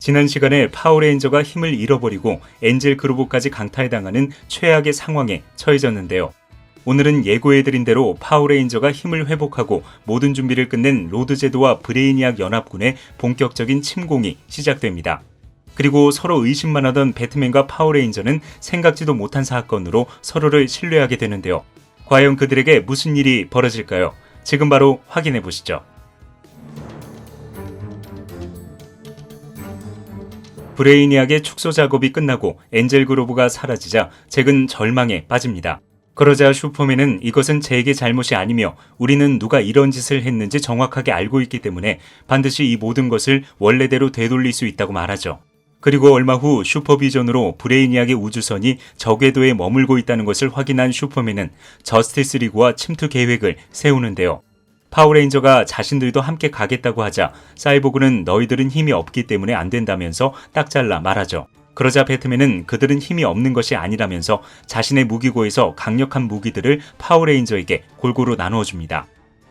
지난 시간에 파워레인저가 힘을 잃어버리고 엔젤 그루브까지 강탈당하는 최악의 상황에 처해졌는데요. 오늘은 예고해드린 대로 파워레인저가 힘을 회복하고 모든 준비를 끝낸 로드제드와 브레이니악 연합군의 본격적인 침공이 시작됩니다. 그리고 서로 의심만 하던 배트맨과 파워레인저는 생각지도 못한 사건으로 서로를 신뢰하게 되는데요. 과연 그들에게 무슨 일이 벌어질까요? 지금 바로 확인해 보시죠. 브레이니악의 축소 작업이 끝나고 엔젤 그로브가 사라지자 잭은 절망에 빠집니다. 그러자 슈퍼맨은 이것은 잭의 잘못이 아니며 우리는 누가 이런 짓을 했는지 정확하게 알고 있기 때문에 반드시 이 모든 것을 원래대로 되돌릴 수 있다고 말하죠. 그리고 얼마 후 슈퍼비전으로 브레이니악의 우주선이 저궤도에 머물고 있다는 것을 확인한 슈퍼맨은 저스티스 리그와 침투 계획을 세우는데요. 파워레인저가 자신들도 함께 가겠다고 하자 사이보그는 너희들은 힘이 없기 때문에 안 된다면서 딱 잘라 말하죠. 그러자 배트맨은 그들은 힘이 없는 것이 아니라면서 자신의 무기고에서 강력한 무기들을 파워레인저에게 골고루 나누어 줍니다.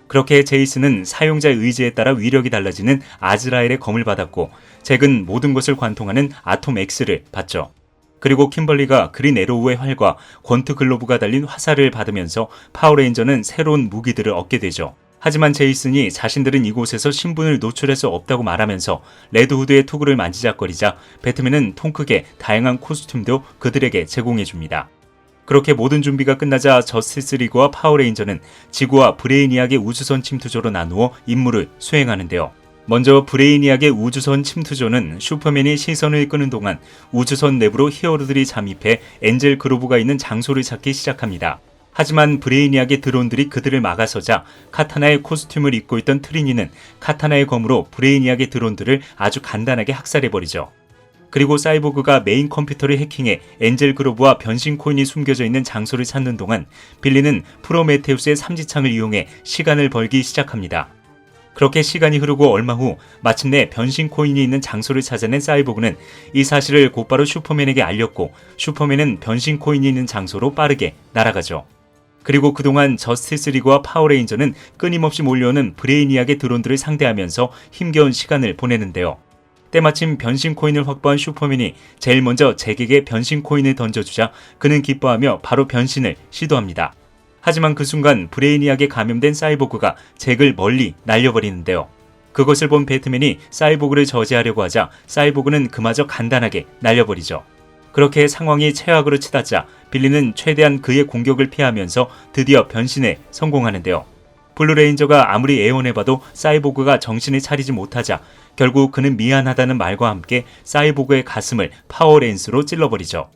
그렇게 제이슨은 사용자의 의지에 따라 위력이 달라지는 아즈라엘의 검을 받았고 잭은 모든 것을 관통하는 아톰 X를 받죠. 그리고 킴벌리가 그린 에로우의 활과 권투 글로브가 달린 화살을 받으면서 파워레인저는 새로운 무기들을 얻게 되죠. 하지만 제이슨이 자신들은 이곳에서 신분을 노출할 수 없다고 말하면서 레드후드의 투구를 만지작거리자 배트맨은 통 크게 다양한 코스튬도 그들에게 제공해줍니다. 그렇게 모든 준비가 끝나자 저스티스 리그와 파워레인저는 지구와 브레이니악의 우주선 침투조로 나누어 임무를 수행하는데요. 먼저 브레이니악의 우주선 침투조는 슈퍼맨이 시선을 끄는 동안 우주선 내부로 히어로들이 잠입해 엔젤 그로브가 있는 장소를 찾기 시작합니다. 하지만 브레이니악의 드론들이 그들을 막아서자 카타나의 코스튬을 입고 있던 트리니는 카타나의 검으로 브레이니악의 드론들을 아주 간단하게 학살해버리죠. 그리고 사이보그가 메인 컴퓨터를 해킹해 엔젤 그로브와 변신 코인이 숨겨져 있는 장소를 찾는 동안 빌리는 프로메테우스의 삼지창을 이용해 시간을 벌기 시작합니다. 그렇게 시간이 흐르고 얼마 후 마침내 변신 코인이 있는 장소를 찾아낸 사이보그는 이 사실을 곧바로 슈퍼맨에게 알렸고 슈퍼맨은 변신 코인이 있는 장소로 빠르게 날아가죠. 그리고 그동안 저스티스 리그와 파워레인저는 끊임없이 몰려오는 브레이니악의 드론들을 상대하면서 힘겨운 시간을 보내는데요. 때마침 변신 코인을 확보한 슈퍼맨이 제일 먼저 잭에게 변신 코인을 던져주자 그는 기뻐하며 바로 변신을 시도합니다. 하지만 그 순간 브레이니악에 감염된 사이보그가 잭을 멀리 날려버리는데요. 그것을 본 배트맨이 사이보그를 저지하려고 하자 사이보그는 그마저 간단하게 날려버리죠. 그렇게 상황이 최악으로 치닫자 빌리는 최대한 그의 공격을 피하면서 드디어 변신에 성공하는데요. 블루레인저가 아무리 애원해봐도 사이보그가 정신을 차리지 못하자 결국 그는 미안하다는 말과 함께 사이보그의 가슴을 파워렌스로 찔러버리죠.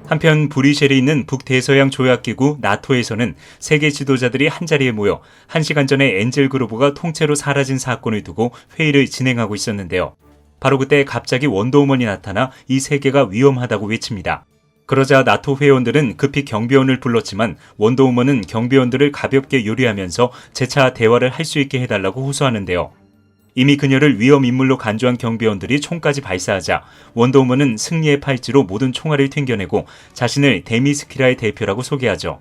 한편 브뤼셀에 있는 북대서양 조약기구 나토에서는 세계 지도자들이 한자리에 모여 1시간 전에 엔젤 그로브가 통째로 사라진 사건을 두고 회의를 진행하고 있었는데요. 바로 그때 갑자기 원더우먼이 나타나 이 세계가 위험하다고 외칩니다. 그러자 나토 회원들은 급히 경비원을 불렀지만 원더우먼은 경비원들을 가볍게 요리하면서 재차 대화를 할 수 있게 해달라고 호소하는데요. 이미 그녀를 위험인물로 간주한 경비원들이 총까지 발사하자 원더우먼은 승리의 팔찌로 모든 총알을 튕겨내고 자신을 데미스키라의 대표라고 소개하죠.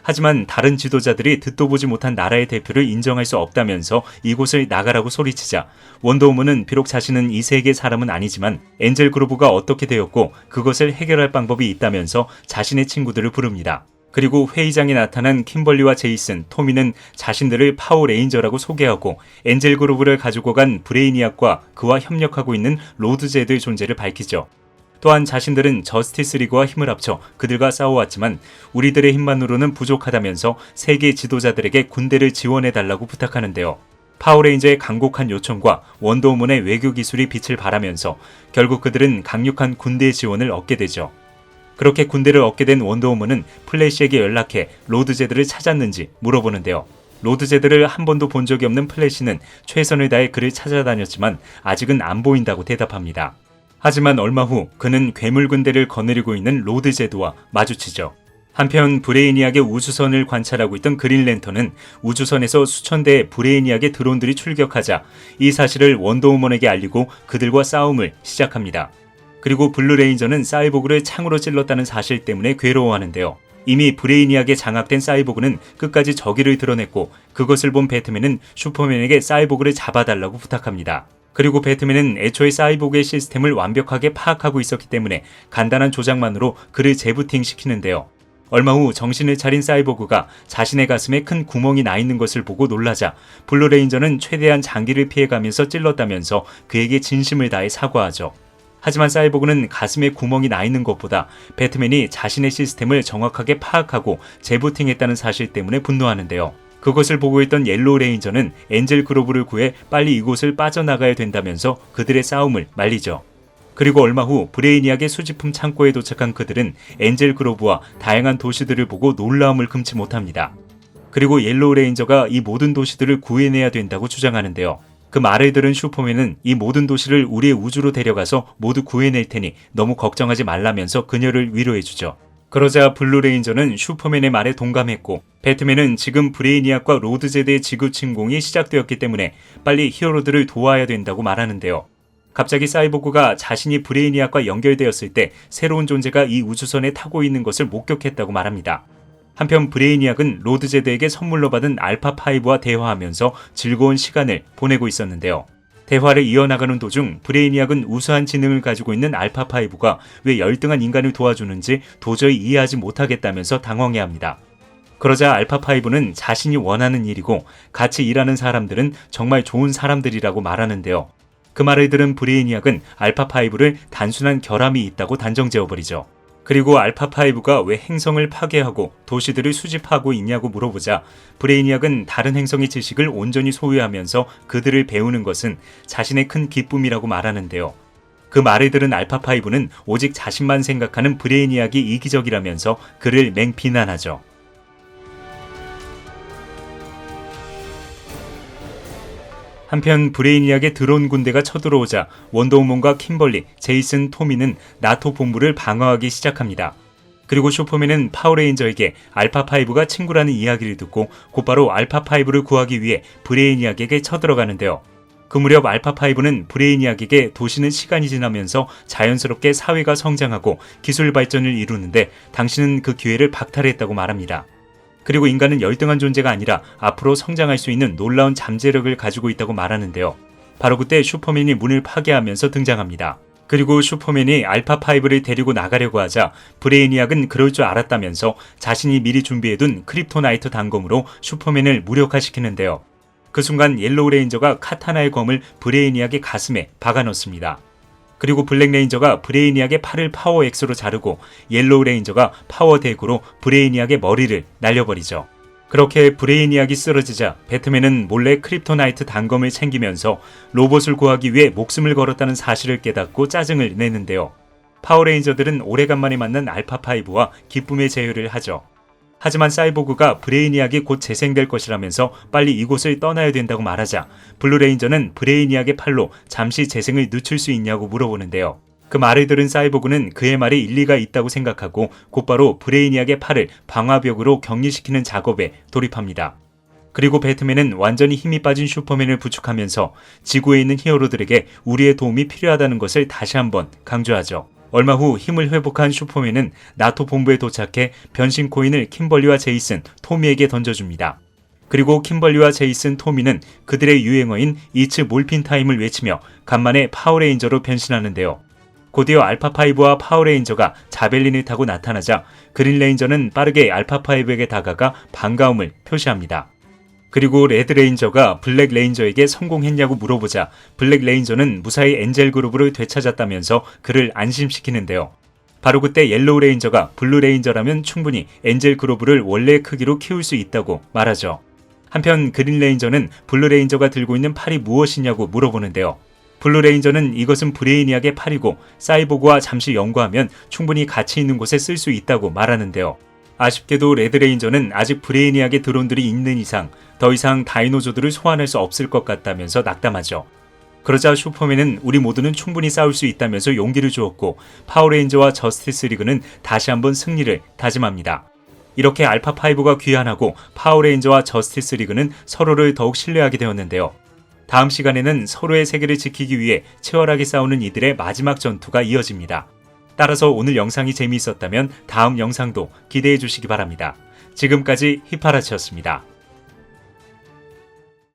하지만 다른 지도자들이 듣도 보지 못한 나라의 대표를 인정할 수 없다면서 이곳을 나가라고 소리치자 원더우먼은 비록 자신은 이 세계의 사람은 아니지만 엔젤 그로브가 어떻게 되었고 그것을 해결할 방법이 있다면서 자신의 친구들을 부릅니다. 그리고 회의장에 나타난 킴벌리와 제이슨, 토미는 자신들을 파워레인저라고 소개하고 엔젤 그로브를 가지고 간 브레이니악과 그와 협력하고 있는 로드제드의 존재를 밝히죠. 또한 자신들은 저스티스 리그와 힘을 합쳐 그들과 싸워왔지만 우리들의 힘만으로는 부족하다면서 세계 지도자들에게 군대를 지원해달라고 부탁하는데요. 파워레인저의 간곡한 요청과 원더우먼의 외교 기술이 빛을 발하면서 결국 그들은 강력한 군대 지원을 얻게 되죠. 그렇게 군대를 얻게 된 원더우먼은 플래시에게 연락해 로드제드를 찾았는지 물어보는데요. 로드제드를 한 번도 본 적이 없는 플래시는 최선을 다해 그를 찾아다녔지만 아직은 안 보인다고 대답합니다. 하지만 얼마 후 그는 괴물 군대를 거느리고 있는 로드제드와 마주치죠. 한편 브레이니악의 우주선을 관찰하고 있던 그린랜턴은 우주선에서 수천 대의 브레이니악의 드론들이 출격하자 이 사실을 원더우먼에게 알리고 그들과 싸움을 시작합니다. 그리고 블루레인저는 사이보그를 창으로 찔렀다는 사실 때문에 괴로워하는데요. 이미 브레이니악에 장악된 사이보그는 끝까지 저기를 드러냈고 그것을 본 배트맨은 슈퍼맨에게 사이보그를 잡아달라고 부탁합니다. 그리고 배트맨은 애초에 사이보그의 시스템을 완벽하게 파악하고 있었기 때문에 간단한 조작만으로 그를 재부팅시키는데요. 얼마 후 정신을 차린 사이보그가 자신의 가슴에 큰 구멍이 나 있는 것을 보고 놀라자 블루레인저는 최대한 장기를 피해가면서 찔렀다면서 그에게 진심을 다해 사과하죠. 하지만 사이보그는 가슴에 구멍이 나 있는 것보다 배트맨이 자신의 시스템을 정확하게 파악하고 재부팅했다는 사실 때문에 분노하는데요. 그것을 보고 있던 옐로우 레인저는 엔젤 그로브를 구해 빨리 이곳을 빠져나가야 된다면서 그들의 싸움을 말리죠. 그리고 얼마 후 브레이니악의 수집품 창고에 도착한 그들은 엔젤 그로브와 다양한 도시들을 보고 놀라움을 금치 못합니다. 그리고 옐로우 레인저가 이 모든 도시들을 구해내야 된다고 주장하는데요. 그 말을 들은 슈퍼맨은 이 모든 도시를 우리의 우주로 데려가서 모두 구해낼 테니 너무 걱정하지 말라면서 그녀를 위로해주죠. 그러자 블루레인저는 슈퍼맨의 말에 동감했고 배트맨은 지금 브레이니악과 로드제드의 지구 침공이 시작되었기 때문에 빨리 히어로들을 도와야 된다고 말하는데요. 갑자기 사이보그가 자신이 브레이니악과 연결되었을 때 새로운 존재가 이 우주선에 타고 있는 것을 목격했다고 말합니다. 한편 브레이니악은 로드제드에게 선물로 받은 알파5와 대화하면서 즐거운 시간을 보내고 있었는데요. 대화를 이어나가는 도중 브레이니악은 우수한 지능을 가지고 있는 알파5가 왜 열등한 인간을 도와주는지 도저히 이해하지 못하겠다면서 당황해합니다. 그러자 알파5는 자신이 원하는 일이고 같이 일하는 사람들은 정말 좋은 사람들이라고 말하는데요. 그 말을 들은 브레이니악은 알파5를 단순한 결함이 있다고 단정지어버리죠. 그리고 알파5가 왜 행성을 파괴하고 도시들을 수집하고 있냐고 물어보자 브레이니악은 다른 행성의 지식을 온전히 소유하면서 그들을 배우는 것은 자신의 큰 기쁨이라고 말하는데요. 그 말을 들은 알파5는 오직 자신만 생각하는 브레이니악이 이기적이라면서 그를 맹비난하죠. 한편 브레이니악의 드론 군대가 쳐들어오자 원더우먼과 킴벌리, 제이슨, 토미는 나토 본부를 방어하기 시작합니다. 그리고 슈퍼맨은 파워레인저에게 알파5가 친구라는 이야기를 듣고 곧바로 알파5를 구하기 위해 브레이니악에게 쳐들어가는데요. 그 무렵 알파5는 브레이니악에게 도시는 시간이 지나면서 자연스럽게 사회가 성장하고 기술 발전을 이루는데 당신은 그 기회를 박탈했다고 말합니다. 그리고 인간은 열등한 존재가 아니라 앞으로 성장할 수 있는 놀라운 잠재력을 가지고 있다고 말하는데요. 바로 그때 슈퍼맨이 문을 파괴하면서 등장합니다. 그리고 슈퍼맨이 알파5를 데리고 나가려고 하자 브레이니악은 그럴 줄 알았다면서 자신이 미리 준비해둔 크립토나이트 단검으로 슈퍼맨을 무력화시키는데요. 그 순간 옐로우 레인저가 카타나의 검을 브레이니악의 가슴에 박아넣습니다. 그리고 블랙 레인저가 브레이니악의 팔을 파워 X로 자르고 옐로우 레인저가 파워 대구로 브레이니악의 머리를 날려버리죠. 그렇게 브레이니악이 쓰러지자 배트맨은 몰래 크립토나이트 단검을 챙기면서 로봇을 구하기 위해 목숨을 걸었다는 사실을 깨닫고 짜증을 내는데요. 파워레인저들은 오래간만에 만난 알파5와 기쁨의 제휴를 하죠. 하지만 사이보그가 브레이니악이 곧 재생될 것이라면서 빨리 이곳을 떠나야 된다고 말하자 블루레인저는 브레이니악의 팔로 잠시 재생을 늦출 수 있냐고 물어보는데요. 그 말을 들은 사이보그는 그의 말에 일리가 있다고 생각하고 곧바로 브레이니악의 팔을 방화벽으로 격리시키는 작업에 돌입합니다. 그리고 배트맨은 완전히 힘이 빠진 슈퍼맨을 부축하면서 지구에 있는 히어로들에게 우리의 도움이 필요하다는 것을 다시 한번 강조하죠. 얼마 후 힘을 회복한 슈퍼맨은 나토 본부에 도착해 변신 코인을 킴벌리와 제이슨, 토미에게 던져줍니다. 그리고 킴벌리와 제이슨, 토미는 그들의 유행어인 이츠 몰핀 타임을 외치며 간만에 파워레인저로 변신하는데요. 곧이어 알파5와 파워레인저가 자벨린을 타고 나타나자 그린레인저는 빠르게 알파5에게 다가가 반가움을 표시합니다. 그리고 레드레인저가 블랙레인저에게 성공했냐고 물어보자 블랙레인저는 무사히 엔젤 그룹을 되찾았다면서 그를 안심시키는데요. 바로 그때 옐로우 레인저가 블루레인저라면 충분히 엔젤 그룹을 원래의 크기로 키울 수 있다고 말하죠. 한편 그린레인저는 블루레인저가 들고 있는 팔이 무엇이냐고 물어보는데요. 블루레인저는 이것은 브레이니악의 팔이고 사이보그와 잠시 연구하면 충분히 가치 있는 곳에 쓸 수 있다고 말하는데요. 아쉽게도 레드레인저는 아직 브레이니악의 드론들이 있는 이상 더 이상 다이노조들을 소환할 수 없을 것 같다면서 낙담하죠. 그러자 슈퍼맨은 우리 모두는 충분히 싸울 수 있다면서 용기를 주었고 파워레인저와 저스티스 리그는 다시 한번 승리를 다짐합니다. 이렇게 알파5가 귀환하고 파워레인저와 저스티스 리그는 서로를 더욱 신뢰하게 되었는데요. 다음 시간에는 서로의 세계를 지키기 위해 치열하게 싸우는 이들의 마지막 전투가 이어집니다. 따라서 오늘 영상이 재미있었다면 다음 영상도 기대해 주시기 바랍니다. 지금까지 히파라치였습니다.